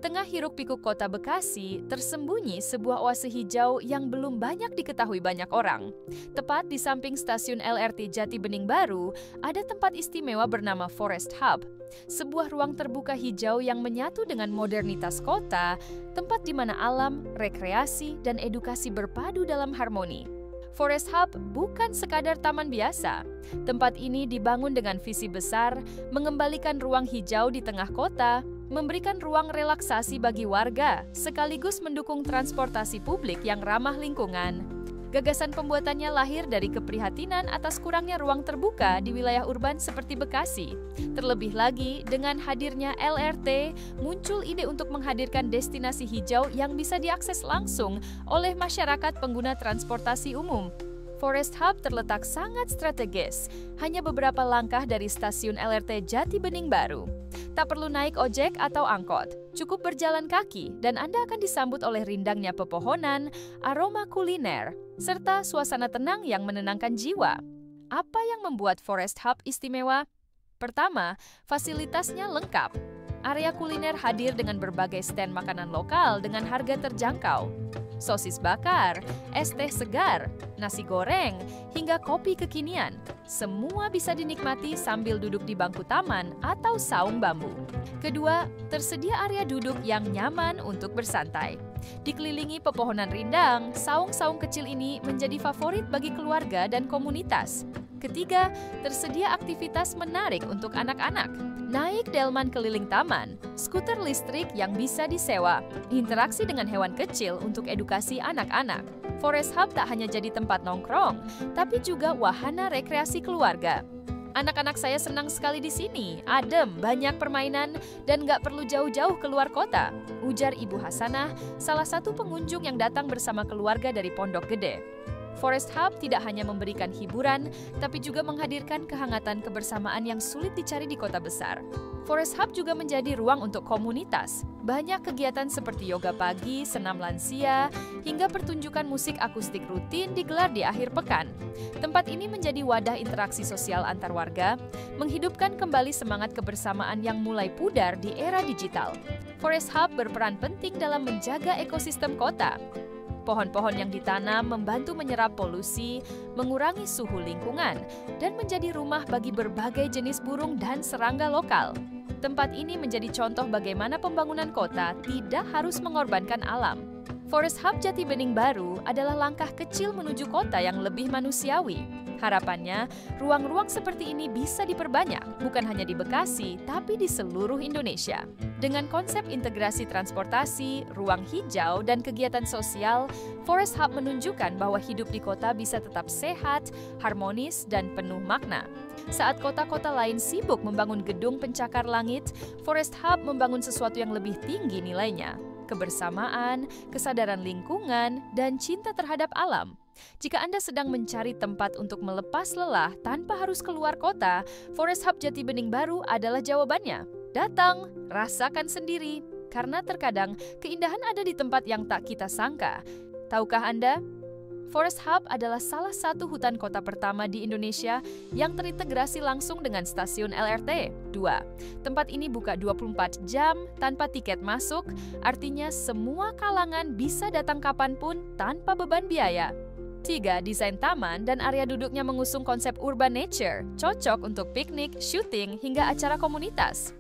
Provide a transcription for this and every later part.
tengah hiruk-pikuk kota Bekasi, tersembunyi sebuah oase hijau yang belum banyak diketahui banyak orang. Tepat di samping stasiun LRT Jati Bening Baru, ada tempat istimewa bernama Forest Hub. Sebuah ruang terbuka hijau yang menyatu dengan modernitas kota, tempat di mana alam, rekreasi, dan edukasi berpadu dalam harmoni. Forest Hub bukan sekadar taman biasa. Tempat ini dibangun dengan visi besar, mengembalikan ruang hijau di tengah kota, memberikan ruang relaksasi bagi warga, sekaligus mendukung transportasi publik yang ramah lingkungan. Gagasan pembuatannya lahir dari keprihatinan atas kurangnya ruang terbuka di wilayah urban seperti Bekasi. Terlebih lagi, dengan hadirnya LRT, muncul ide untuk menghadirkan destinasi hijau yang bisa diakses langsung oleh masyarakat pengguna transportasi umum. Forest Hub terletak sangat strategis, hanya beberapa langkah dari stasiun LRT Jati Bening Baru. Tak perlu naik ojek atau angkot, cukup berjalan kaki dan Anda akan disambut oleh rindangnya pepohonan, aroma kuliner, serta suasana tenang yang menenangkan jiwa. Apa yang membuat Forest Hub istimewa? Pertama, fasilitasnya lengkap. Area kuliner hadir dengan berbagai stand makanan lokal dengan harga terjangkau. Sosis bakar, es teh segar, nasi goreng, hingga kopi kekinian. Semua bisa dinikmati sambil duduk di bangku taman atau saung bambu. Kedua, tersedia area duduk yang nyaman untuk bersantai. Dikelilingi pepohonan rindang, saung-saung kecil ini menjadi favorit bagi keluarga dan komunitas. Ketiga, tersedia aktivitas menarik untuk anak-anak. Naik delman keliling taman, skuter listrik yang bisa disewa, interaksi dengan hewan kecil untuk edukasi anak-anak. Forest Hub tak hanya jadi tempat nongkrong, tapi juga wahana rekreasi keluarga. Anak-anak saya senang sekali di sini, adem, banyak permainan, dan nggak perlu jauh-jauh keluar kota, ujar Ibu Hasanah, salah satu pengunjung yang datang bersama keluarga dari Pondok Gede. Forest Hub tidak hanya memberikan hiburan, tapi juga menghadirkan kehangatan kebersamaan yang sulit dicari di kota besar. Forest Hub juga menjadi ruang untuk komunitas. Banyak kegiatan seperti yoga pagi, senam lansia, hingga pertunjukan musik akustik rutin digelar di akhir pekan. Tempat ini menjadi wadah interaksi sosial antar warga, menghidupkan kembali semangat kebersamaan yang mulai pudar di era digital. Forest Hub berperan penting dalam menjaga ekosistem kota. Pohon-pohon yang ditanam membantu menyerap polusi, mengurangi suhu lingkungan, dan menjadi rumah bagi berbagai jenis burung dan serangga lokal. Tempat ini menjadi contoh bagaimana pembangunan kota tidak harus mengorbankan alam. Forest Hub Jati Bening Baru adalah langkah kecil menuju kota yang lebih manusiawi. Harapannya, ruang-ruang seperti ini bisa diperbanyak, bukan hanya di Bekasi, tapi di seluruh Indonesia. Dengan konsep integrasi transportasi, ruang hijau, dan kegiatan sosial, Forest Hub menunjukkan bahwa hidup di kota bisa tetap sehat, harmonis, dan penuh makna. Saat kota-kota lain sibuk membangun gedung pencakar langit, Forest Hub membangun sesuatu yang lebih tinggi nilainya. Kebersamaan, kesadaran lingkungan, dan cinta terhadap alam. Jika Anda sedang mencari tempat untuk melepas lelah tanpa harus keluar kota, Forest Hub Jati Bening Baru adalah jawabannya. Datang, rasakan sendiri, karena terkadang keindahan ada di tempat yang tak kita sangka. Tahukah Anda? Forest Hub adalah salah satu hutan kota pertama di Indonesia yang terintegrasi langsung dengan stasiun LRT. 2. Tempat ini buka 24 jam tanpa tiket masuk, artinya semua kalangan bisa datang kapanpun tanpa beban biaya. 3. Desain taman dan area duduknya mengusung konsep urban nature, cocok untuk piknik, syuting, hingga acara komunitas.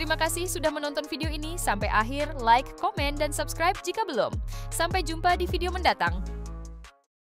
Terima kasih sudah menonton video ini sampai akhir, like, komen, dan subscribe jika belum. Sampai jumpa di video mendatang.